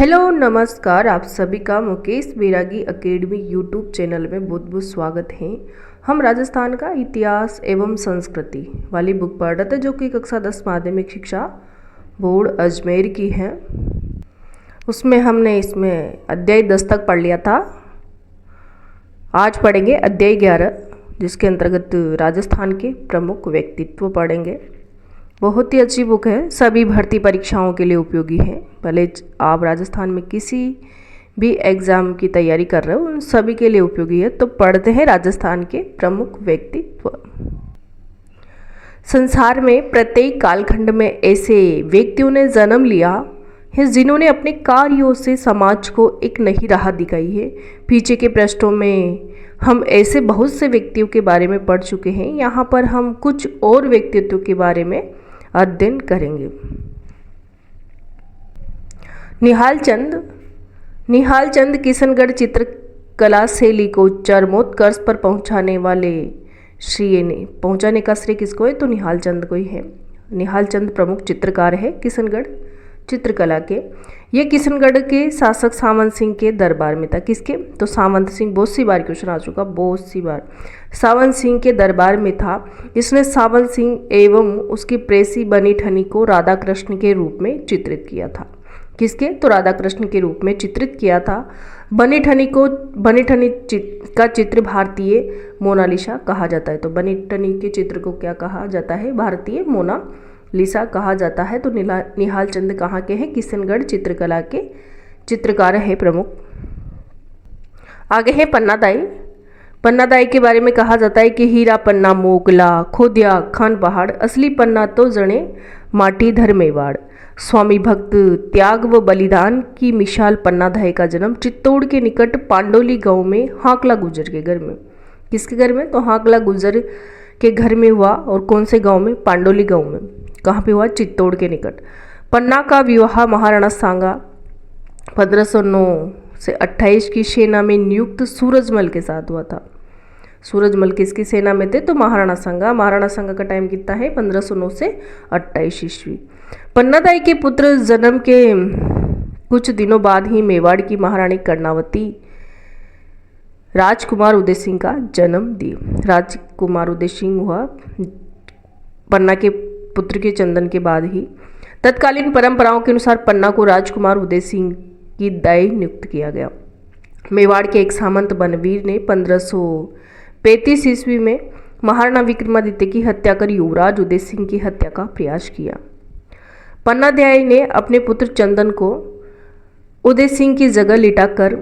Hello नमस्कार, आप सभी का मुकेश बैरागी एकेडमी यूट्यूब चैनल में बहुत बहुत स्वागत है। हम राजस्थान का इतिहास एवं संस्कृति वाली बुक पढ़ रहे थे जो कि कक्षा 10 माध्यमिक शिक्षा बोर्ड अजमेर की है। उसमें हमने इसमें अध्याय 10 तक पढ़ लिया था। आज पढ़ेंगे अध्याय 11 जिसके अंतर्गत राजस्थान के प्रमुख व्यक्तित्व पढ़ेंगे। बहुत ही अच्छी बुक है, सभी भर्ती परीक्षाओं के लिए उपयोगी है। भले आप राजस्थान में किसी भी एग्ज़ाम की तैयारी कर रहे हो, उन सभी के लिए उपयोगी है। तो पढ़ते हैं राजस्थान के प्रमुख व्यक्तित्व। संसार में प्रत्येक कालखंड में ऐसे व्यक्तियों ने जन्म लिया है जिन्होंने अपने कार्यों से समाज को एक नई राह दिखाई है। पीछे के पृष्ठों में हम ऐसे बहुत से व्यक्तियों के बारे में पढ़ चुके हैं। यहाँ पर हम कुछ और व्यक्तित्व के बारे में अध्ययन करेंगे। निहाल चंद किशनगढ़ चित्रकला शैली को चरमोत्कर्ष पर पहुंचाने वाले श्रेय ने पहुंचाने का श्रेय किसको है? तो निहाल चंद को ही है। निहाल चंद प्रमुख चित्रकार है किशनगढ़ चित्रकला के। ये किशनगढ़ के शासक सावंत सिंह के दरबार में था। किसके? तो सावंत सिंह, बहुत सी बार क्वेश्चन आ चुका, बहुत सी बार सावंत सिंह के दरबार में था। इसने सावंत सिंह एवं उसकी प्रेसी बनी ठनी को राधा कृष्ण के रूप में चित्रित किया था। किसके? तो राधा कृष्ण के रूप में चित्रित किया था। बनी ठनी का चित्र भारतीय मोनालिसा कहा जाता है। तो बनी ठनी के चित्र को क्या कहा जाता है? भारतीय मोनालिसा कहा जाता है। तो निहाल चंद कहाँ के हैं? किशनगढ़ चित्रकला के चित्रकार है प्रमुख। आगे है पन्नादाई। पन्नादाई के बारे में कहा जाता है कि हीरा पन्ना मोगला खोदिया खान पहाड़, असली पन्ना तो जणे माटी धर मेवाड़। स्वामी भक्त त्याग व बलिदान की मिसाल पन्नादाई का जन्म चित्तौड़ के निकट पांडोली गांव में हाकला गुजर के घर में। किसके घर में? तो हाकला गुजर के घर में हुआ। और कौन से गांव में? पांडोली गांव में। कहाँ पे हुआ? चित्तौड़ के निकट। पन्ना का विवाह महाराणा सांगा 1509 से 28 की सेना में नियुक्त सूरजमल के साथ हुआ था। सूरजमल किसकी सेना में थे? तो महाराणा सांगा। महाराणा सांगा का टाइम कितना है? 1509 से 28 ईस्वी। पन्नादाई के पुत्र जन्म के कुछ दिनों बाद ही मेवाड़ की महारानी कर्णावती राजकुमार उदय सिंह का जन्म दी। राजकुमार उदय सिंह हुआ पन्ना के पुत्र के चंदन के बाद ही। तत्कालीन परंपराओं के अनुसार पन्ना को राजकुमार उदय सिंह की दाई नियुक्त किया गया। मेवाड़ के एक सामंत बनवीर ने 1535 ईस्वी में महाराणा विक्रमादित्य की हत्या कर युवराज उदय सिंह की हत्या का प्रयास किया। पन्नादाई ने अपने पुत्र चंदन को उदय सिंह की जगह लिटाकर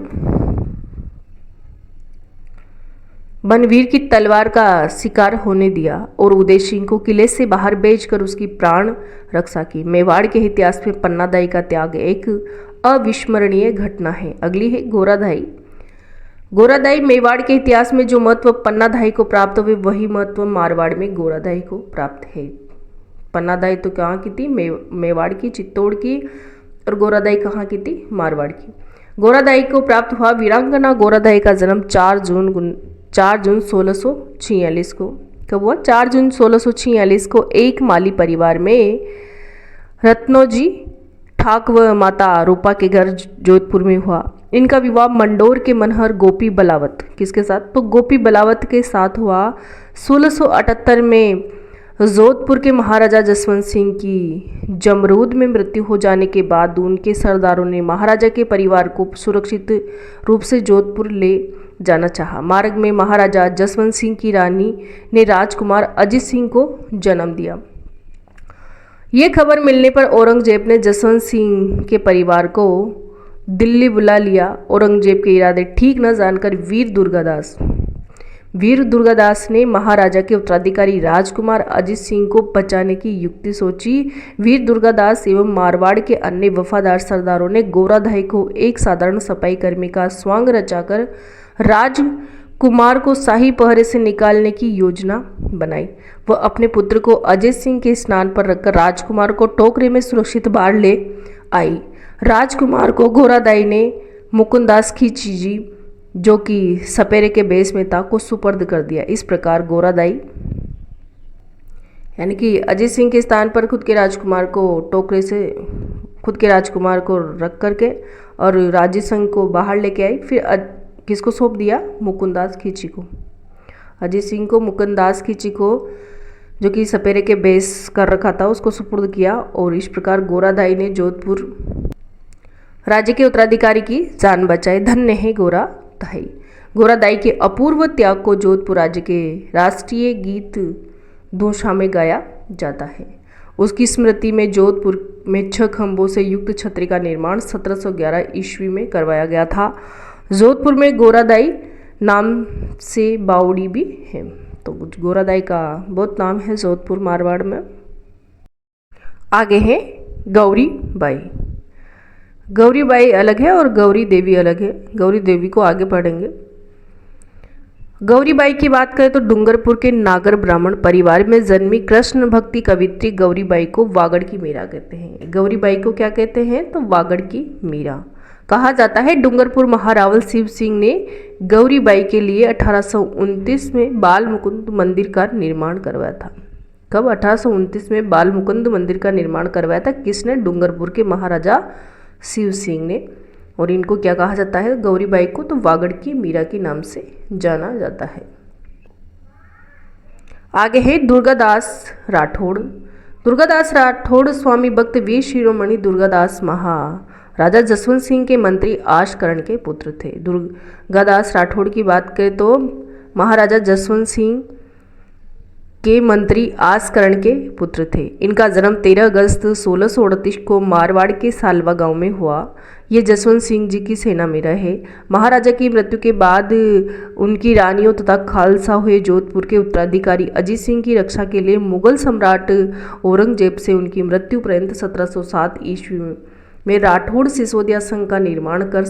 बनवीर की तलवार का शिकार होने दिया और उदय सिंह को किले से बाहर भेजकर उसकी प्राण रक्षा की। मेवाड़ के इतिहास में पन्नादाई का त्याग एक अविस्मरणीय घटना है। अगली है गोरादाई। गोरादाई मेवाड़ के इतिहास में जो महत्व पन्नादाई को प्राप्त हुए वही महत्व मारवाड़ में गोरादाई को प्राप्त है। पन्नादाई तो कहाँ की थी? मेवाड़ की, चित्तौड़ की। और गोरादाई कहाँ की थी? मारवाड़ की। गोरादाई को प्राप्त हुआ। वीरांगना गोरादाई का जन्म 4 जून 1646 को। कब हुआ? 4 जून 1646 को एक माली परिवार में रत्नोजी ठाक व माता रूपा के घर जोधपुर में हुआ। इनका विवाह मंडोर के मनहर गोपी बलावत किसके साथ? तो गोपी बलावत के साथ हुआ। 1678 में जोधपुर के महाराजा जसवंत सिंह की जमरूद में मृत्यु हो जाने के बाद उनके सरदारों ने महाराजा के परिवार को सुरक्षित रूप से जोधपुर ले जाना चाहा। मार्ग में महाराजा जसवंत सिंह की रानी ने राजकुमार अजित सिंह को जन्म दिया। ये खबर मिलने पर औरंगजेब ने जसवंत सिंह के परिवार को दिल्ली बुला लिया। औरंगजेब के इरादे ठीक न जानकर वीर दुर्गादास ने महाराजा के उत्तराधिकारी राजकुमार अजित सिंह को बचाने की युक्ति सोची। वीर दुर्गादास एवं मारवाड़ के अन्य वफादार सरदारों ने गोरादाई को एक साधारण सफाई कर्मी का स्वांग रचाकर राजकुमार को शाही पहरे से निकालने की योजना बनाई। वह अपने पुत्र को अजय सिंह के स्नान पर रखकर राजकुमार को टोकरे में सुरक्षित बाहर ले आई। राजकुमार को गोरादाई ने मुकुंदास की चीजी जो कि सपेरे के बेस में था को सुपर्द कर दिया। इस प्रकार गोरादाई यानी कि अजय सिंह के स्थान पर खुद के राजकुमार को टोकरे से खुद के राजकुमार को रख करके और राजे संग को बाहर लेके आई। फिर किसको सौंप दिया? मुकुंदास खींची को। अजीत सिंह को मुकुंदास खींची को जो कि सपेरे के बेस कर रखा था उसको सुपुर्द किया। और इस प्रकार गोरादाई ने जोधपुर राज्य के उत्तराधिकारी की जान बचाई। धन्य है गोरादाई। गोरादाई के अपूर्व त्याग को जोधपुर राज्य के राष्ट्रीय गीत दोषा में गाया जाता है। उसकी स्मृति में जोधपुर में 6 खंभों से युक्त छतरी का निर्माण 1711 ईस्वी में करवाया गया था। जोधपुर में गोरादाई नाम से बावड़ी भी है। तो गोरादाई का बहुत नाम है जोधपुर मारवाड़ में। आगे है गौरी बाई। गौरी बाई अलग है और गौरी देवी अलग है। गौरी देवी को आगे पढ़ेंगे। गौरी बाई की बात करें तो डूंगरपुर के नागर ब्राह्मण परिवार में जन्मी कृष्ण भक्ति कवित्री गौरी बाई को वागड़ की मीरा कहते हैं। गौरी बाई को क्या कहते हैं? तो वागड़ की मीरा कहा जाता है। डूंगरपुर महारावल शिव सिंह ने गौरी बाई के लिए 1829 में बाल मुकुंद मंदिर का निर्माण करवाया था। कब? 1829 में बाल मुकुंद मंदिर का निर्माण करवाया था। किसने? डूंगरपुर के महाराजा शिव सिंह ने। और इनको क्या कहा जाता है? गौरी बाई को तो वागड़ की मीरा के नाम से जाना जाता है। आगे है दुर्गादास राठौड़। दुर्गादास राठौड़ स्वामी भक्त वीर शिरोमणि दुर्गादास महाराजा जसवंत सिंह के मंत्री आशकरण के पुत्र थे। दुर्गादास राठौड़ की बात करें तो महाराजा जसवंत सिंह के मंत्री आशकरण के पुत्र थे। इनका जन्म 13 अगस्त 1638 को मारवाड़ के सालवा गांव में हुआ। ये जसवंत सिंह जी की सेना में रहे। महाराजा की मृत्यु के बाद उनकी रानियों तथा खालसा हुए जोधपुर के उत्तराधिकारी अजीत सिंह की रक्षा के लिए मुगल सम्राट औरंगजेब से उनकी मृत्यु पर्यंत 1707 ईस्वी में राठौड़ सिसोदिया संघ का निर्माण कर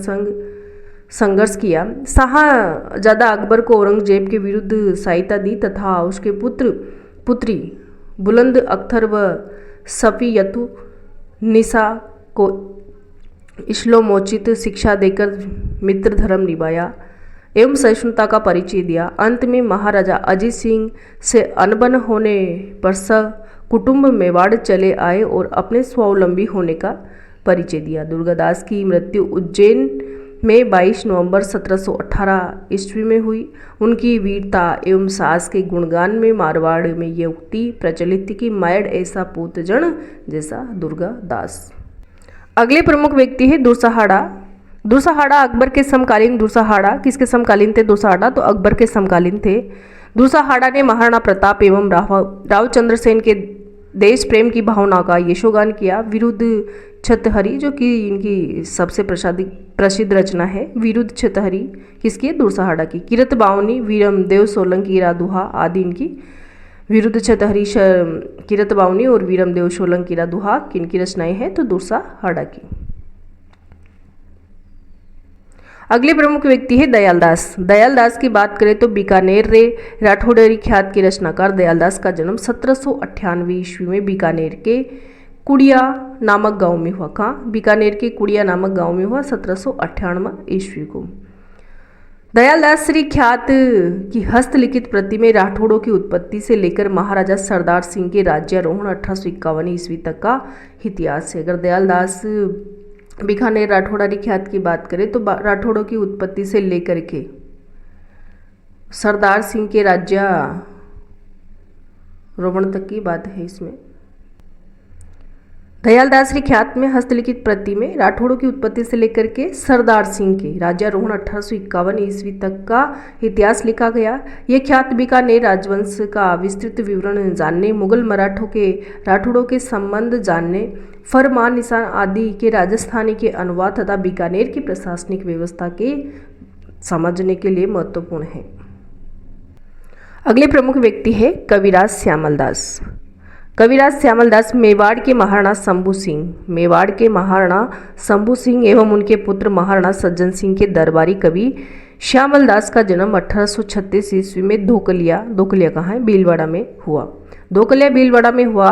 संघर्ष किया। शाहजादा अकबर को औरंगजेब के विरुद्ध सहायता दी तथा उसके पुत्री बुलंद अख्तर व सफियतु निसा को इस्लामोचित शिक्षा देकर मित्र धर्म निभाया एवं सहिष्णुता का परिचय दिया। अंत में महाराजा अजीत सिंह से अनबन होने पर कुटुंब मेवाड़ चले आए और अपने स्वावलंबी होने का परिचय दिया। दुर्गादास की मृत्यु उज्जैन में 22 नवंबर 1718 ईस्वी में हुई। उनकी वीरता एवं साहस के गुणगान में मारवाड़ में ये उक्ति प्रचलित थी कि मैड ऐसा पूत जन जैसा दुर्गादास। अगले प्रमुख व्यक्ति है दुरसहाड़ा। दुरसहाड़ा अकबर के समकालीन। दुरसहाड़ा किसके समकालीन थे? दुरसहाड़ा तो अकबर के समकालीन थे। दुरसहाड़ा ने महाराणा प्रताप एवं राव चंद्रसेन के देश प्रेम की भावना का यशोगान किया। विरुद्ध छतहरी जो कि इनकी सबसे प्रसिद्ध रचना है। विरुद्ध छतहरी किसकी है? दुरसहाड़ा की। किरत बावनी, वीरमदेव सोलंकी रादुहा आदि इनकी। विरुद्ध छतहरी, किरत बावनी और वीरमदेव सोलंकी रादुहा किनकी रचनाएं हैं? तो दुरसहाड़ा की। अगले प्रमुख व्यक्ति है दयालदास। दयालदास की बात करें तो बीकानेर रे राठौड़री ख्यात के रचनाकार दयालदास का जन्म 1798 ईस्वी में बीकानेर के कुड़िया नामक गांव में हुआ। कहाँ? बीकानेर के कुड़िया नामक गांव में हुआ 1798 ईस्वी को। दयालदास श्री ख्यात की हस्तलिखित प्रति में राठौड़ों की उत्पत्ति से लेकर महाराजा सरदार सिंह के राज्यारोहण 1851 ईस्वी तक का इतिहास है। अगर दयालदास बीकानेर राठौड़ारी ख्यात की बात करें तो राठौड़ों की उत्पत्ति से लेकर के सरदार सिंह के राज्यारोहण तक की बात है इसमें। दयालदास श्री ख्यात में हस्तलिखित प्रति में राठौड़ों की उत्पत्ति से लेकर के सरदार सिंह के राज्यारोहण 1851 ईस्वी तक का इतिहास लिखा गया। यह ख्यात बीकानेर राजवंश का विस्तृत विवरण जानने, मुगल मराठों के राठौड़ों के संबंध जानने, फरमान निशान आदि के राजस्थानी के अनुवाद तथा बीकानेर की प्रशासनिक व्यवस्था के समझने के लिए महत्वपूर्ण है। अगले प्रमुख व्यक्ति है कविराज श्यामलदास। कविराज श्यामलदास मेवाड़ के महाराणा शंभू सिंह, मेवाड़ के महाराणा शंभू सिंह एवं उनके पुत्र महाराणा सज्जन सिंह के दरबारी कवि श्यामलदास का जन्म 1836 ईस्वी में धोकलिया कहाँ है? भीलवाड़ा में हुआ। धोकलिया भीलवाड़ा में हुआ।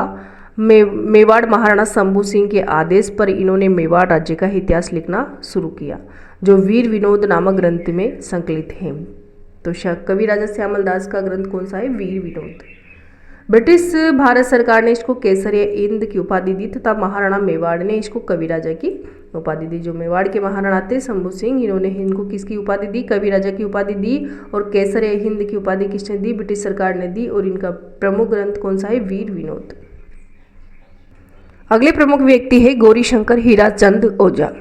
मेवाड़ महाराणा शंभू सिंह के आदेश पर इन्होंने मेवाड़ राज्य का इतिहास लिखना शुरू किया, जो वीर विनोद नामक ग्रंथ में संकलित है। तो कवि राजा श्यामलदास का ग्रंथ कौन सा है? वीर विनोद। ब्रिटिश भारत सरकार ने इसको केसरिया हिंद की उपाधि दी तथा महाराणा मेवाड़ ने इसको कवि राजा की उपाधि दी। जो मेवाड़ के महाराणा थे शंभू सिंह, इन्होंने इनको किसकी उपाधि दी? कवि राजा की उपाधि दी। और केसरिया हिंद की उपाधि किसने दी? ब्रिटिश सरकार ने दी। और इनका प्रमुख ग्रंथ कौन सा है? वीर विनोद। अगले प्रमुख व्यक्ति है गौरीशंकर हीराचंद ओझा।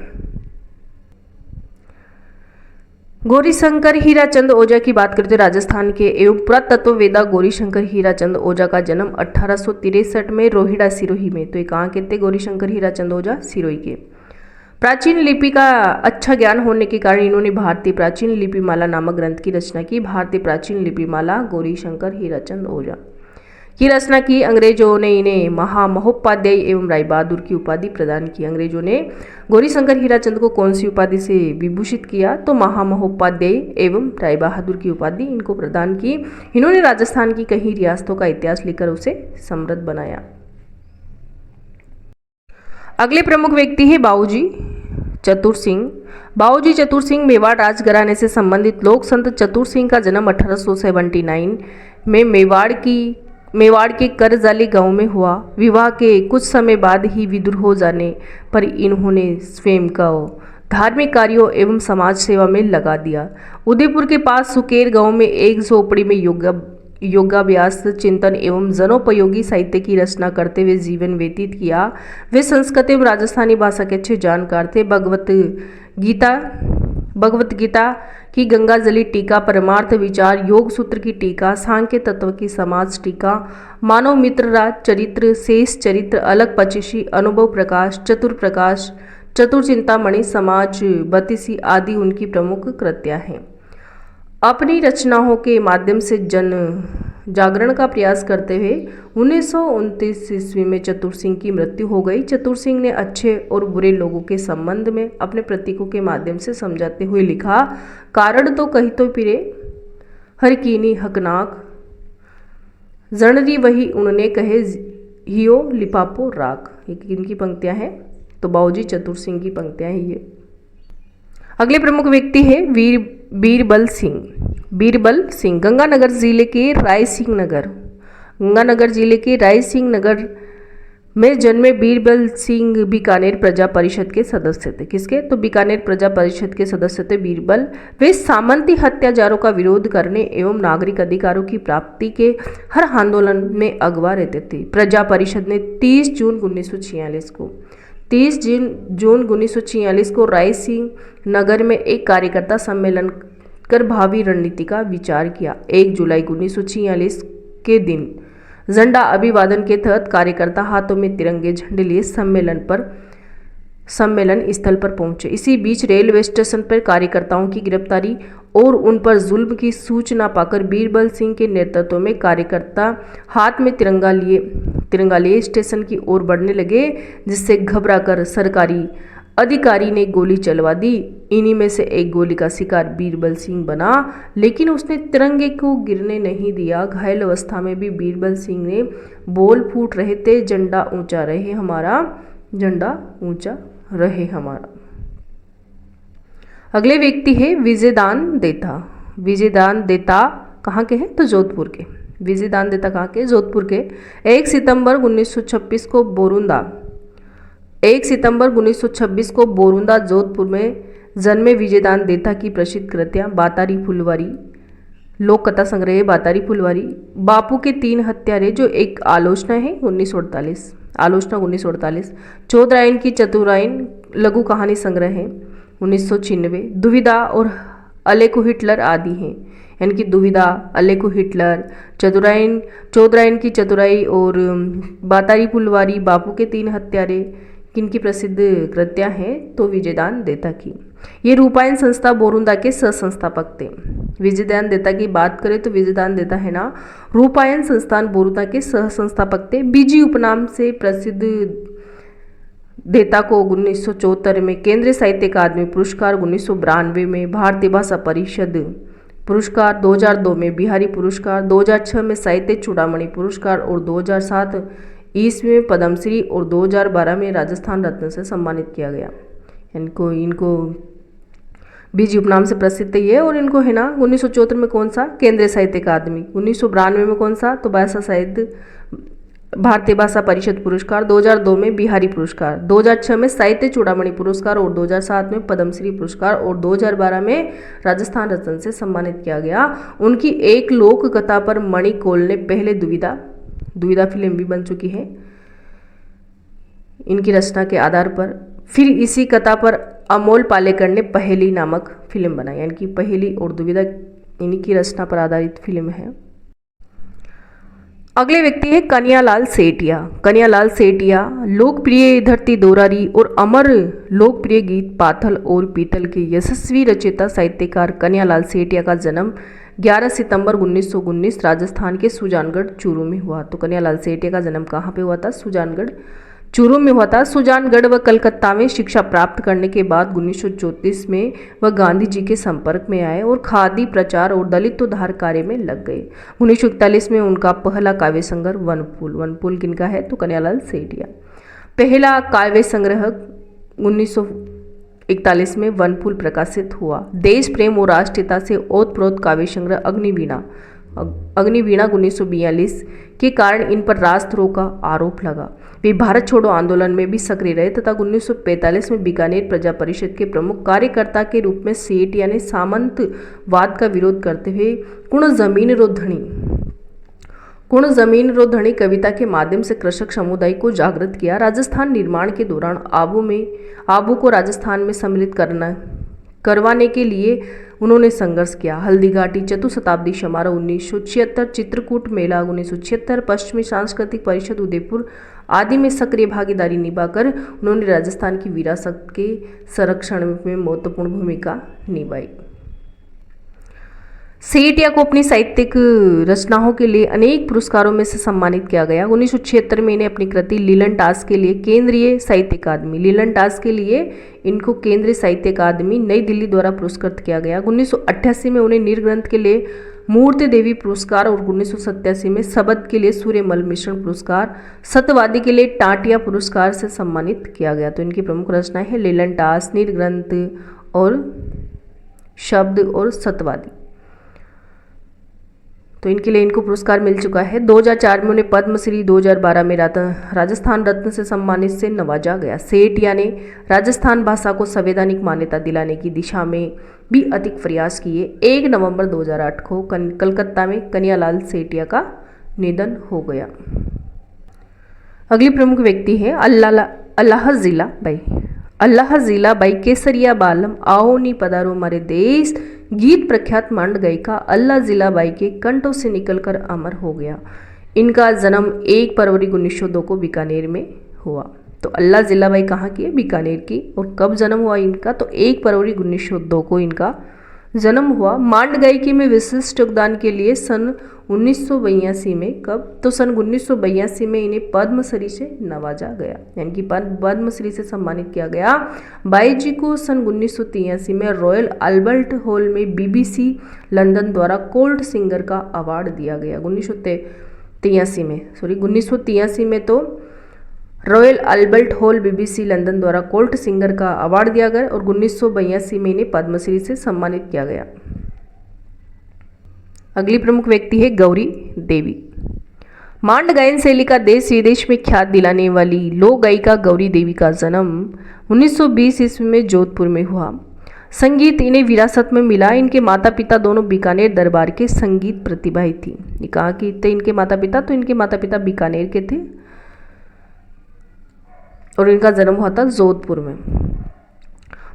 गौरीशंकर हीराचंद ओझा की बात करते हैं राजस्थान के एवं पुरातत्ववेदा गौरीशंकर हीराचंद ओझा का जन्म 1863 में रोहिड़ा सिरोही में। तो ये कहाँ के थे? गौरीशंकर हीराचंद ओझा सिरोही के। प्राचीन लिपि का अच्छा ज्ञान होने के कारण इन्होंने भारतीय प्राचीन लिपि माला नामक ग्रंथ की रचना की। भारतीय प्राचीन लिपि माला गौरीशंकर हीराचंद ओझा की रचना की। अंग्रेजों ने इन्हें महामहोपाध्याय एवं राय बहादुर की उपाधि प्रदान की। अंग्रेजों ने गौरीशंकर हीराचंद को कौन सी उपाधि से विभूषित किया? तो महामहोपाध्याय एवं राय बहादुर की उपाधि इनको प्रदान की। इन्होंने राजस्थान की कई रियासतों का इतिहास लिखकर उसे समृद्ध बनाया। अगले प्रमुख व्यक्ति है बाबूजी चतुर सिंह। बाबूजी चतुर सिंह मेवाड़ राजघराने से संबंधित लोक संत चतुर सिंह का जन्म 1879 में मेवाड़ के करजाली गांव में हुआ। विवाह के कुछ समय बाद ही विदुर हो जाने पर इन्होंने स्वयं को धार्मिक कार्यों एवं समाज सेवा में लगा दिया। उदयपुर के पास सुकेर गांव में एक झोपड़ी में योगाभ्यास, चिंतन एवं जनोपयोगी साहित्य की रचना करते हुए जीवन व्यतीत किया। वे संस्कृत एवं राजस्थानी भाषा के अच्छे जानकार थे। भगवत गीता की गंगाजली टीका, परमार्थ विचार, योग सूत्र की टीका, सांख्य तत्व की समाज टीका, मानव मित्र राज चरित्र, शेष चरित्र, अलग पचीसी, अनुभव प्रकाश, चतुर प्रकाश, चतुर चिंतामणि, समाज बतीसी आदि उनकी प्रमुख कृतियां हैं। अपनी रचनाओं के माध्यम से जन जागरण का प्रयास करते हुए 1929 ईस्वी में चतुर सिंह की मृत्यु हो गई। चतुर सिंह ने अच्छे और बुरे लोगों के संबंध में अपने प्रतीकों के माध्यम से समझाते हुए लिखा, कारण तो कही तो पिरे हर कीनी हकनाक, जनरी वही उन्होंने कहे हियो लिपापो राख। ये किनकी पंक्तियां हैं? तो बाबूजी चतुर सिंह की पंक्तियां हैं ये। अगले प्रमुख व्यक्ति है बीरबल सिंह। गंगानगर जिले के राय सिंह नगर में जन्मे बीरबल सिंह बीकानेर प्रजा परिषद के सदस्य थे। किसके? तो बीकानेर प्रजा परिषद के सदस्य थे बीरबल। वे सामंती अत्याचारों का विरोध करने एवं नागरिक अधिकारों की प्राप्ति के हर आंदोलन में अगवा रहते थे। प्रजा परिषद ने 30 जून 1946 को राय सिंह नगर में एक कार्यकर्ता सम्मेलन कर भावी रणनीति का विचार किया। 1 जुलाई 1946 के दिन झंडा अभिवादन के तहत कार्यकर्ता हाथों में तिरंगे झंडे लिए सम्मेलन स्थल पर पहुंचे। इसी बीच रेलवे स्टेशन पर कार्यकर्ताओं की गिरफ्तारी और उन पर जुल्म की सूचना पाकर बीरबल सिंह के नेतृत्व में कार्यकर्ता हाथ में तिरंगा लिए स्टेशन की ओर बढ़ने लगे, जिससे घबराकर सरकारी अधिकारी ने गोली चलवा दी। इन्हीं में से एक गोली का शिकार बीरबल सिंह बना, लेकिन उसने तिरंगे को गिरने नहीं दिया। घायल अवस्था में भी बीरबल सिंह ने बोल फूट रहे थे, झंडा ऊंचा रहे हमारा। अगले व्यक्ति है विजयदान देता कहाँ के हैं? तो जोधपुर के। विजयदान देता कहाँ के? जोधपुर के। 1 सितंबर 1926 को बोरुंदा जोधपुर में जन्मे विजयदान देता की प्रसिद्ध कृतियां बातारी फुलवारी, लोक कथा संग्रह बातारी फुलवारी, बापू के 3 हत्यारे जो एक आलोचना है 1948, चौधरायन की चतुरायन लघु कहानी संग्रह है 1996, दुविधा और अलेको हिटलर आदि हैं। यानी कि दुविधा, अलेको हिटलर, चौधरायन की चतुराई और बातारी फुलवारी, बापू के 3 हत्यारे किनकी प्रसिद्ध कृतियां हैं? तो विजयदान देता की। ये रूपायन संस्था बोरुंदा के सह-संस्थापक थे। विजयदान देता की बात करें तो विजयदान देता है ना, रूपायन संस्थान बोरुंदा के सह-संस्थापक थे। बीजी उपनाम से प्रसिद्ध देता को 1974 में केंद्रीय साहित्य अकादमी पुरस्कार, 1992 में भारतीय भाषा परिषद पुरस्कार, 2002 में बिहारी पुरस्कार, 2006 में साहित्य चूड़ामणि पुरस्कार और 2007 ईस्वी में पद्मश्री और 2012 में राजस्थान रत्न से सम्मानित किया गया। इनको बीजी उपनाम से प्रसिद्ध ये है। और इनको है ना 1974 में कौन सा केंद्रीय साहित्य अकादमी, 1992 में कौन सा तो भाषा साहित्य भारतीय भाषा परिषद पुरस्कार, 2002 में बिहारी पुरस्कार, 2006 में साहित्य चूड़ामणि पुरस्कार और 2007 में पद्मश्री पुरस्कार और 2012 में राजस्थान रत्न से सम्मानित किया गया। उनकी एक लोक कथा पर मणिकौल ने पहले दुविधा फिल्म भी बन चुकी है इनकी रचना के आधार पर। फिर इसी कथा पर अमोल पालेकर ने पहेली नामक फिल्म बनाई, यानी कि पहेली और दुविधा इनकी रचना पर आधारित फिल्म है। अगले व्यक्ति है कन्हैयालाल सेठिया। कन्हैयालाल सेठिया लोकप्रिय धरती दोरारी और अमर लोकप्रिय गीत पाथल और पीतल के यशस्वी रचयिता साहित्यकार कन्हैयालाल सेठिया का जन्म 11 सितंबर 1919 राजस्थान के सुजानगढ़ चूरू में हुआ। तो कन्हैयालाल सेठिया का जन्म कहाँ पे हुआ था? सुजानगढ़ चूरू में हुआ था। सुजानगढ़ व कलकत्ता में शिक्षा प्राप्त करने के बाद 1934 में वह गांधी जी के संपर्क में आए और खादी प्रचार और दलित उद्धार कार्य में लग गए। 1941 में उनका पहला काव्य संग्रह वनफूल किनका है? तो कन्हैयालाल सेठिया। पहला काव्य संग्रह 1941 में वनफूल प्रकाशित हुआ। देश प्रेम और राष्ट्रीयता से ओतप्रोत काव्य संग्रह अग्निवीणा 1942 के कारण इन पर राजद्रोह का आरोप लगा। वे भारत छोड़ो आंदोलन में भी सक्रिय रहे तथा 1945 में बीकानेर प्रजा परिषद के प्रमुख कार्यकर्ता के रूप में सेठिया ने सामंतवाद का विरोध करते हुए कुण जमीन रो धनी कविता के माध्यम से कृषक समुदाय को जागृत किया। राजस्थान निर्माण के दौरान आबू को राजस्थान में सम्मिलित करवाने के लिए उन्होंने संघर्ष किया। हल्दीघाटी चतुशताब्दी समारोह 1976, चित्रकूट मेला 1976, पश्चिमी सांस्कृतिक परिषद उदयपुर आदि में सक्रिय भागीदारी निभाकर उन्होंने राजस्थान की विरासत के संरक्षण में महत्वपूर्ण भूमिका निभाई। सेठिया को अपनी साहित्यिक रचनाओं के लिए अनेक पुरस्कारों में से सम्मानित किया गया। 1976 में इन्हें अपनी कृति लीलन टास के लिए केंद्रीय साहित्य अकादमी नई दिल्ली द्वारा पुरस्कृत किया गया। 1988 में उन्हें निर्ग्रंथ के लिए मूर्ति देवी पुरस्कार और 1987 में शबद के लिए सूर्यमल मिश्रण पुरस्कार, सत्यवादी के लिए टाटिया पुरस्कार से सम्मानित किया गया। तो इनकी प्रमुख रचनाएं हैं लीलन टास, निर्ग्रंथ और शब्द और सत्यवादी। तो इनके लिए इनको पुरस्कार मिल चुका है। 2004 में उन्हें पद्मश्री, 2012 में राजस्थान रत्न से सम्मानित से नवाजा गया। सेठिया ने राजस्थान भाषा को संवैधानिक मान्यता दिलाने की दिशा में भी अधिक प्रयास किए। 1 नवंबर 2008 को कलकत्ता में कन्हैयालाल सेठिया का निधन हो गया। अगली प्रमुख व्यक्ति है अल्लाह जिला बाई केसरिया बालम आओ नी पधारो हमारे देश। गीत प्रख्यात मांड गायिका अल्लाह जिला बाई के कंठों से निकलकर अमर हो गया। इनका जन्म 1 फरवरी 1902 को बीकानेर में हुआ। तो अल्लाह जिला बाई कहाँ की है? बीकानेर की। और कब जन्म हुआ इनका? तो 1 फरवरी 1902 को इनका जन्म हुआ। मांड गायिकी में विशिष्ट योगदान के लिए सन 1982 में, कब? तो सन 1982 में इन्हें पद्मश्री से नवाजा गया, यानी कि पद्मश्री से सम्मानित किया गया। बाई जी को सन 1983 में रॉयल अल्बर्ट हॉल में BBC लंदन द्वारा कोल्ट सिंगर का अवार्ड दिया गया। 1983 में तो royal Albert hall BBC London द्वारा कोल्ट सिंगर का अवार्ड दिया गया और 1982 में इन्हें पद्मश्री से सम्मानित किया गया। अगली प्रमुख व्यक्ति है गौरी देवी। मांड गायन शैली का देश विदेश में ख्यात दिलाने वाली लोक गायिका गौरी देवी का जन्म 1920 ईस्वी में जोधपुर में हुआ। संगीत इन्हें विरासत में मिला। इनके माता पिता दोनों बीकानेर दरबार के संगीत प्रतिभागी थी। ये कहाँ की थे इनके माता पिता? तो इनके माता पिता बीकानेर के थे और इनका जन्म हुआ था जोधपुर में।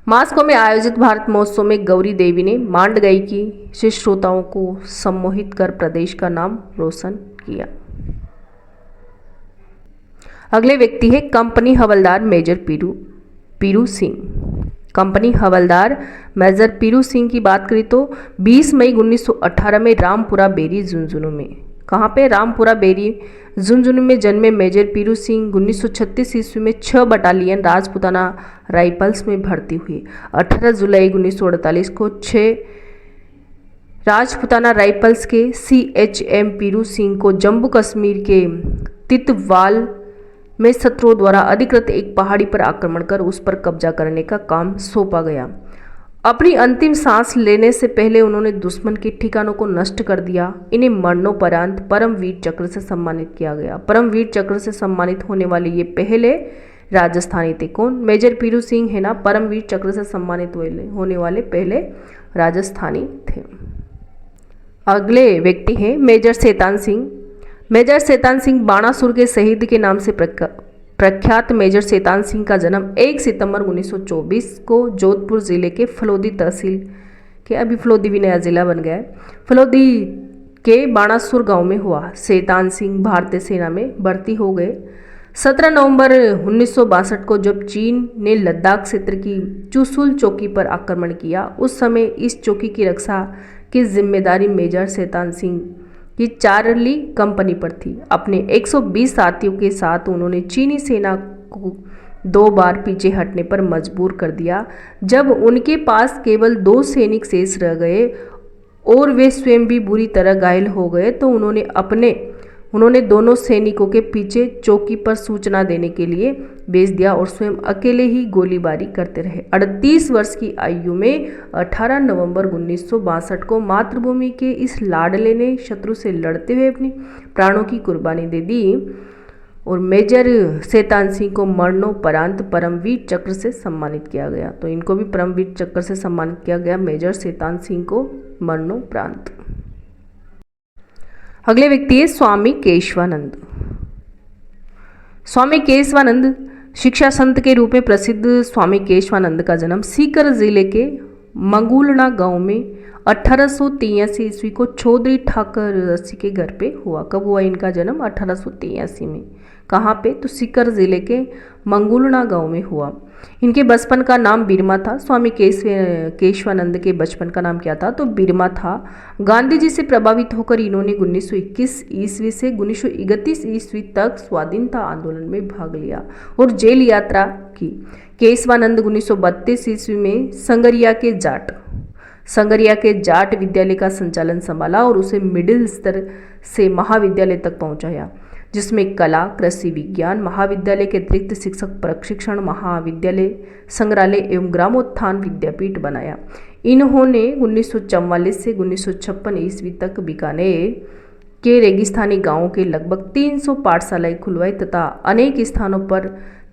मास्को में आयोजित भारत महोत्सव में गौरी देवी ने मांड गायिकी से श्रोताओं को सम्मोहित कर प्रदेश का नाम रोशन किया। अगले व्यक्ति है कंपनी हवलदार मेजर पीरू सिंह। कंपनी हवलदार मेजर पीरू सिंह की बात करें तो 20 मई 1918 में रामपुरा बेरी झुंझुनू में, कहाँ पे? रामपुरा बेरी झुंझुनू में जन्मे मेजर पीरू सिंह 1936 ईस्वी में 6 बटालियन राजपुताना राइफल्स में भर्ती हुए। 18 जुलाई 1948 को 6 राजपुताना राइफल्स के CHM पीरू सिंह को जम्मू कश्मीर के तितवाल में शत्रुओं द्वारा अधिकृत एक पहाड़ी पर आक्रमण कर उस पर कब्जा करने का काम सौंपा गया। अपनी अंतिम सांस लेने से पहले उन्होंने दुश्मन के ठिकानों को नष्ट कर दिया। इन्हें मरणोपरांत परमवीर चक्र से सम्मानित किया गया। परमवीर चक्र से सम्मानित होने वाले ये पहले राजस्थानी थे। कौन? मेजर पीरू सिंह है ना, परमवीर चक्र से सम्मानित होने वाले पहले राजस्थानी थे। अगले व्यक्ति हैं मेजर शैतान सिंह। मेजर शैतान सिंह बाणासुर के शहीद के नाम से प्रख्यात मेजर शैतान सिंह का जन्म 1 सितंबर 1924 को जोधपुर जिले के फलोदी तहसील के, अभी फलोदी भी नया जिला बन गया है, फलोदी के बाणासुर गांव में हुआ। शैतान सिंह भारतीय सेना में भर्ती हो गए। 17 नवंबर 1962 को जब चीन ने लद्दाख क्षेत्र की चुशुल चौकी पर आक्रमण किया, उस समय इस चौकी की रक्षा की जिम्मेदारी मेजर शैतान सिंह की चार्ली कंपनी पर थी। अपने 120 साथियों के साथ उन्होंने चीनी सेना को 2 बार पीछे हटने पर मजबूर कर दिया। जब उनके पास केवल 2 सैनिक शेष रह गए और वे स्वयं भी बुरी तरह घायल हो गए तो उन्होंने दोनों सैनिकों के पीछे चौकी पर सूचना देने के लिए भेज दिया और स्वयं अकेले ही गोलीबारी करते रहे। 38 वर्ष की आयु में 18 नवंबर 1962 को मातृभूमि के इस लाडले ने शत्रु से लड़ते हुए अपनी प्राणों की कुर्बानी दे दी और मेजर शैतान सिंह को मरणोपरांत परमवीर चक्र से सम्मानित किया गया। तो इनको भी परमवीर चक्र से सम्मानित किया गया, मेजर शैतान सिंह को मरणोपरांत। अगले व्यक्ति है स्वामी केशवानंद। स्वामी केशवानंद शिक्षा संत के रूप में प्रसिद्ध स्वामी केशवानंद का जन्म सीकर जिले के मंगुलना गांव में 1883 ईस्वी को चौधरी ठाकर रसी के घर पे हुआ। कब हुआ इनका जन्म? 1883 में। कहाँ पे? तो सीकर जिले के मंगुलना गांव में हुआ। इनके बचपन का नाम बिरमा था। स्वामी केशवानंद के बचपन का नाम क्या था? तो बिरमा था। गांधी जी से प्रभावित होकर इन्होंने 1921 ईस्वी से 1931 ईस्वी तक स्वाधीनता आंदोलन में भाग लिया और जेल यात्रा की। केशवानंद 1932 ईस्वी में संगरिया के जाट विद्यालय का संचालन संभाला और उसे मिडिल स्तर से महाविद्यालय तक पहुंचाया, जिसमें कला, कृषि विज्ञान महाविद्यालय के अतिरिक्त शिक्षक प्रशिक्षण महाविद्यालय, संग्रहालय एवं ग्रामोत्थान विद्यापीठ बनाया। इन्होंने 1944 से 1956 ईस्वी तक बीकानेर के रेगिस्तानी गांवों के लगभग 300 पाठशालाएं खुलवाई तथा अनेक स्थानों पर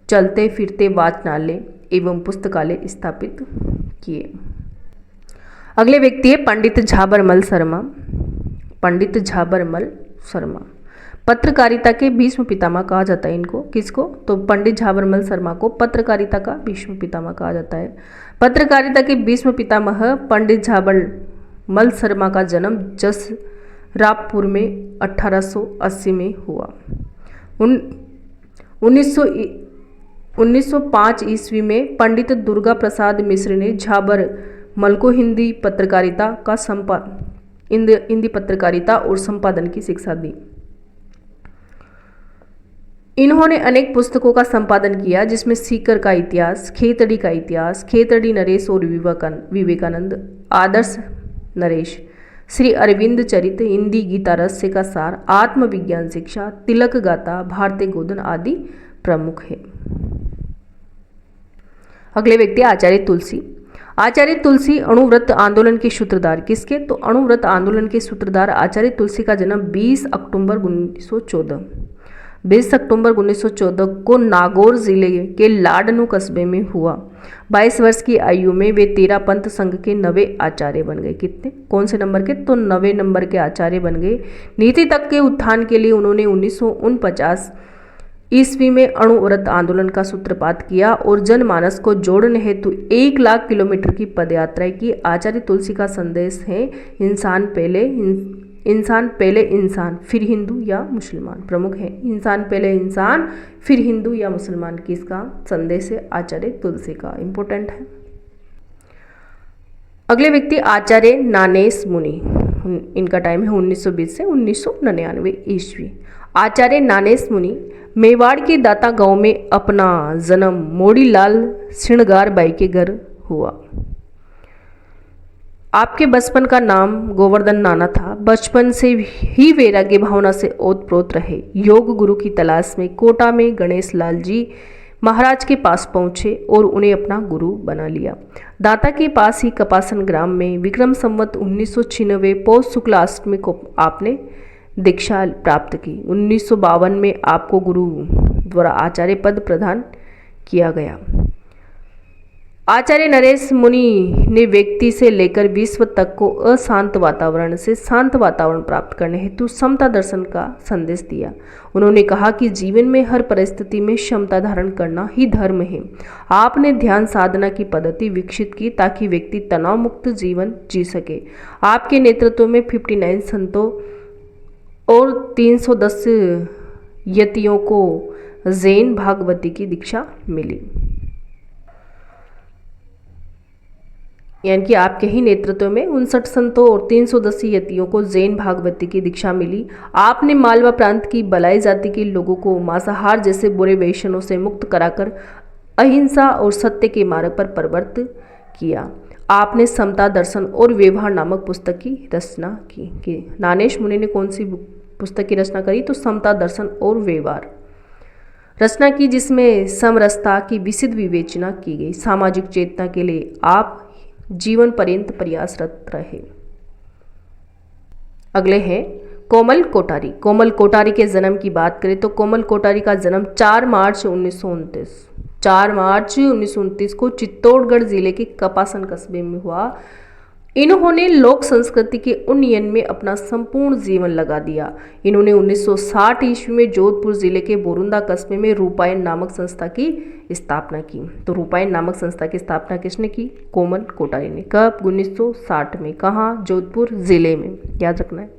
चलते फिरते वाचनालय एवं पुस्तकालय स्थापित किए। अगले व्यक्ति है पंडित झाबरमल शर्मा। पंडित झाबरमल शर्मा पत्रकारिता के भीष्म पितामह कहा जाता है इनको। किसको? तो पंडित झाबरमल शर्मा को पत्रकारिता का भीष्म पितामह कहा जाता है। पत्रकारिता के भीष्म पितामह पंडित झाबरमल शर्मा का जन्म जसरापपुर में 1880 में हुआ। 1905 ईस्वी में पंडित दुर्गा प्रसाद मिश्र ने झाबरमल को हिंदी पत्रकारिता और संपादन की शिक्षा दी। इन्होंने अनेक पुस्तकों का संपादन किया, जिसमें सीकर का इतिहास, खेतड़ी का इतिहास, खेतड़ी नरेश और विवेकानंद, आदर्श नरेश, श्री अरविंद चरित, हिंदी गीता रहस्य का सार, आत्मविज्ञान शिक्षा, तिलक गाथा, भारतीय गोधन आदि प्रमुख है। अगले व्यक्ति आचार्य तुलसी। आचार्य तुलसी अणुव्रत आंदोलन के सूत्रधार। किसके? तो अणुव्रत आंदोलन के सूत्रधार आचार्य तुलसी का जन्म 20 अक्टूबर 1914 को नागौर जिले के लाडनू कस्बे में हुआ। 22 वर्ष की आयु में वे तेरा पंथ संघ के 9वें आचार्य बन गए। कितने? कौन से नंबर के? तो 9वें नंबर के आचार्य बन गए। नीति तक के उत्थान के लिए उन्होंने 1949 ईस्वी में अणुव्रत आंदोलन का सूत्रपात किया और जनमानस को जोड़ने हेतु 1 लाख किलोमीटर की पदयात्राएं की। आचार्य तुलसी का संदेश है इंसान पहले इंसान फिर हिंदू या मुसलमान। प्रमुख है इंसान पहले इंसान फिर हिंदू या मुसलमान। किसका संदेश है? आचार्य तुलसी का। इंपॉर्टेंट है। अगले व्यक्ति आचार्य नानेश मुनि। इनका टाइम है 1920 से 1999 ईस्वी। आचार्य नानेश मुनि मेवाड़ के दाता गांव में अपना जन्म मोड़ीलाल श्रृंगार बाई के घर हुआ। आपके बचपन का नाम गोवर्धन नाना था। बचपन से ही वैराग्य भावना से ओतप्रोत रहे। योग गुरु की तलाश में कोटा में गणेश लाल जी महाराज के पास पहुँचे और उन्हें अपना गुरु बना लिया। दाता के पास ही कपासन ग्राम में विक्रम संवत 1996 पौष शुक्ल अष्टमी को आपने दीक्षा प्राप्त की। 1952 में आपको गुरु द्वारा आचार्य पद प्रदान किया गया। आचार्य नरेश मुनि ने व्यक्ति से लेकर विश्व तक को अशांत वातावरण से शांत वातावरण प्राप्त करने हेतु समता दर्शन का संदेश दिया। उन्होंने कहा कि जीवन में हर परिस्थिति में क्षमता धारण करना ही धर्म है। आपने ध्यान साधना की पद्धति विकसित की ताकि व्यक्ति तनाव मुक्त जीवन जी सके। आपके नेतृत्व में 59 संतों और 310 यतियों को जैन भागवती की दीक्षा मिली। यानी कि आपके ही नेतृत्व में 59 संतों और 310 यतियों को जैन भागवती की दीक्षा मिली। आपने मालवा प्रांत की बलाई जाति के लोगों को मांसाहार जैसे बुरे व्यसनों से मुक्त कराकर अहिंसा और सत्य के मार्ग पर प्रवृत्त किया। आपने समता दर्शन और व्यवहार नामक पुस्तक की रचना की। नानेश मुनि ने कौन सी पुस्तक की रचना करी? तो समता दर्शन और व्यवहार रचना की, जिसमें समरसता की विशुद्ध विवेचना की गई। सामाजिक चेतना के लिए आप जीवन पर्यंत प्रयासरत रहे। अगले हैं कोमल कोठारी। कोमल कोठारी के जन्म की बात करें तो कोमल कोठारी का जन्म 4 मार्च 1929 को चित्तौड़गढ़ जिले के कपासन कस्बे में हुआ। इन्होंने लोक संस्कृति के उन्नयन में अपना संपूर्ण जीवन लगा दिया। इन्होंने 1960 ईस्वी में जोधपुर जिले के बोरुंदा कस्बे में रूपायन नामक संस्था की स्थापना की। तो रूपायन नामक संस्था की स्थापना किसने की? कोमल कोठारी ने। कब? 1960 में। कहाँ? जोधपुर जिले में, याद रखना है।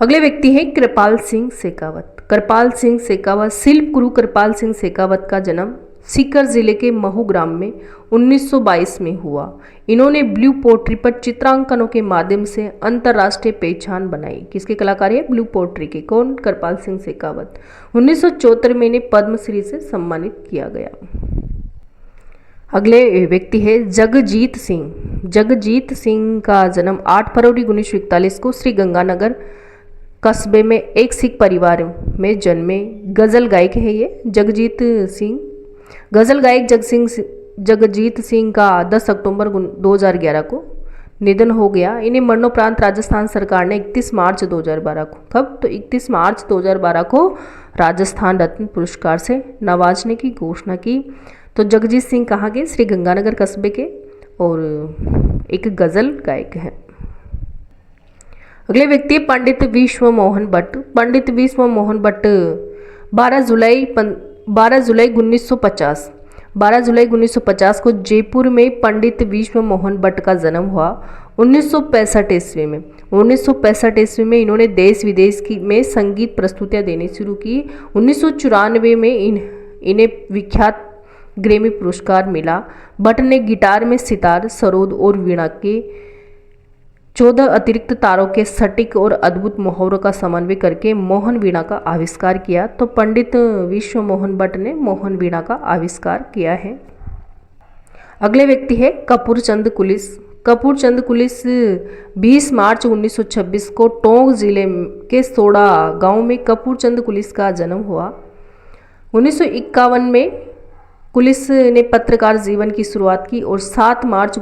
अगले व्यक्ति है कृपाल सिंह शेखावत। कृपाल सिंह शेखावत, शिल्प गुरु कृपाल सिंह शेखावत का जन्म सीकर जिले के महू ग्राम में 1922 में हुआ। इन्होंने ब्लू पोट्री पर चित्रांकनों के माध्यम से अंतर्राष्ट्रीय पहचान बनाई। किसके कलाकार है? ब्लू पोट्री के। कौन? कृपाल सिंह शेखावत। 1974 में इन्हें पद्मश्री से सम्मानित किया गया। अगले व्यक्ति है जगजीत सिंह। जगजीत सिंह का जन्म 8 फरवरी 1941 को श्री गंगानगर कस्बे में एक सिख परिवार में जन्मे। गजल गायक है ये जगजीत सिंह। गजल गायक जगजीत सिंह का 10 अक्टूबर 2011 को निधन हो गया। इन्हें मरणोपरांत राजस्थान सरकार ने 31 मार्च 2012 को, कब? तो 31 मार्च 2012 को राजस्थान रत्न पुरस्कार से नवाजने की घोषणा की। तो जगजीत सिंह कहाँ के? श्री गंगानगर कस्बे के और एक गजल गायक हैं। अगले व्यक्ति पंडित विश्व मोहन भट्ट। पंडित विश्व मोहन भट्ट 12 जुलाई 1950 को जयपुर में पंडित विश्व मोहन भट्ट का जन्म हुआ। 1965 ईस्वी में 1965 में इन्होंने देश विदेश में संगीत प्रस्तुतियां देनी शुरू की। 1994 में इन्हें विख्यात ग्रैमी पुरस्कार मिला। भट्ट ने गिटार में सितार, सरोद और वीणा के 14 अतिरिक्त तारों के सटीक और अद्भुत मुहावरों का समन्वय करके मोहन वीणा का आविष्कार किया। तो पंडित विश्व मोहन भट्ट ने मोहन वीणा का आविष्कार किया है। अगले व्यक्ति है कपूर चंद कुलिस। कपूर चंद कुलिस 20 मार्च 1926 को टोंक जिले के सोड़ा गांव में कपूर चंद कुलिस का जन्म हुआ। 1951 में कुलिस ने पत्रकार जीवन की शुरुआत की और 7 मार्च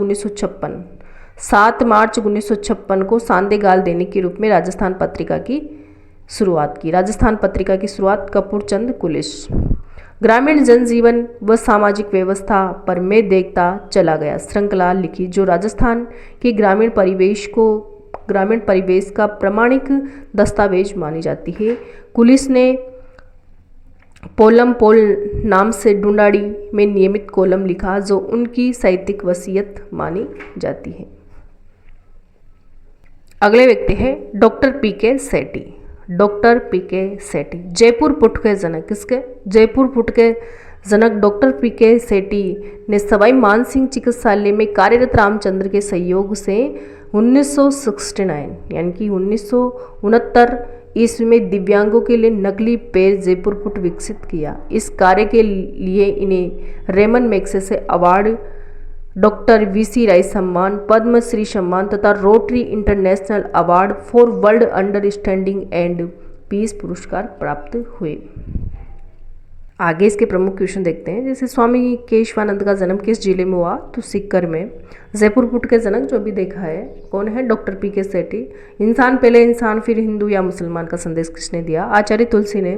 1956 को सांदेगाल दैनिक के रूप में राजस्थान पत्रिका की शुरुआत की। राजस्थान पत्रिका की शुरुआत कपूर चंद कुलिस। ग्रामीण जनजीवन व सामाजिक व्यवस्था पर मैं देखता चला गया श्रृंखला लिखी, जो राजस्थान के ग्रामीण परिवेश का प्रामाणिक दस्तावेज मानी जाती है। कुलिस ने पोलम पोल नाम से डुंडाड़ी में नियमित कॉलम लिखा, जो उनकी साहित्यिक वसीयत मानी जाती है। अगले व्यक्ति है डॉक्टर पीके सेठी। डॉक्टर पीके सेठी जयपुर पुट के जनक। किसके? जयपुर पुट के जनक डॉक्टर पीके सेठी ने सवाई मानसिंह चिकित्सालय में कार्यरत रामचंद्र के सहयोग से 1969 यानी कि 1969 ईस्वी में दिव्यांगों के लिए नकली पैर जयपुर पुट विकसित किया। इस कार्य के लिए इन्हें Ramon Magsaysay award, doctor B C Roy सम्मान, पद्मश्री सम्मान तथा Rotary International award for world understanding and peace पुरस्कार प्राप्त हुए। आगे इसके प्रमुख क्वेश्चन देखते हैं। जैसे स्वामी केशवानंद का जन्म किस जिले में हुआ, तो सीकर में। जयपुर पुट के जनक जो भी देखा है कौन है, डॉक्टर पी के सेठी। इंसान पहले इंसान फिर हिंदू या मुसलमान का संदेश किसने दिया, आचार्य तुलसी ने।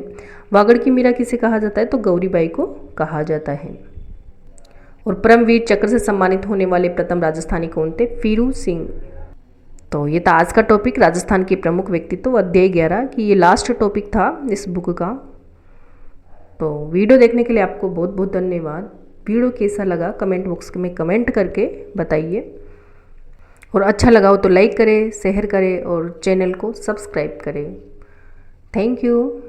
वागड़ की मीरा किसे कहा जाता है, तो गौरीबाई को कहा जाता है। और परमवीर चक्र से सम्मानित होने वाले प्रथम राजस्थानी कौन थे, फिरू सिंह। तो ये था आज का टॉपिक, राजस्थान के प्रमुख व्यक्तित्व, अध्याय 11 की ये लास्ट टॉपिक था इस बुक का। तो वीडियो देखने के लिए आपको बहुत बहुत धन्यवाद। वीडियो कैसा लगा कमेंट बॉक्स में कमेंट करके बताइए, और अच्छा लगा हो तो लाइक करें, शेयर करें और चैनल को सब्सक्राइब करें। Thank you.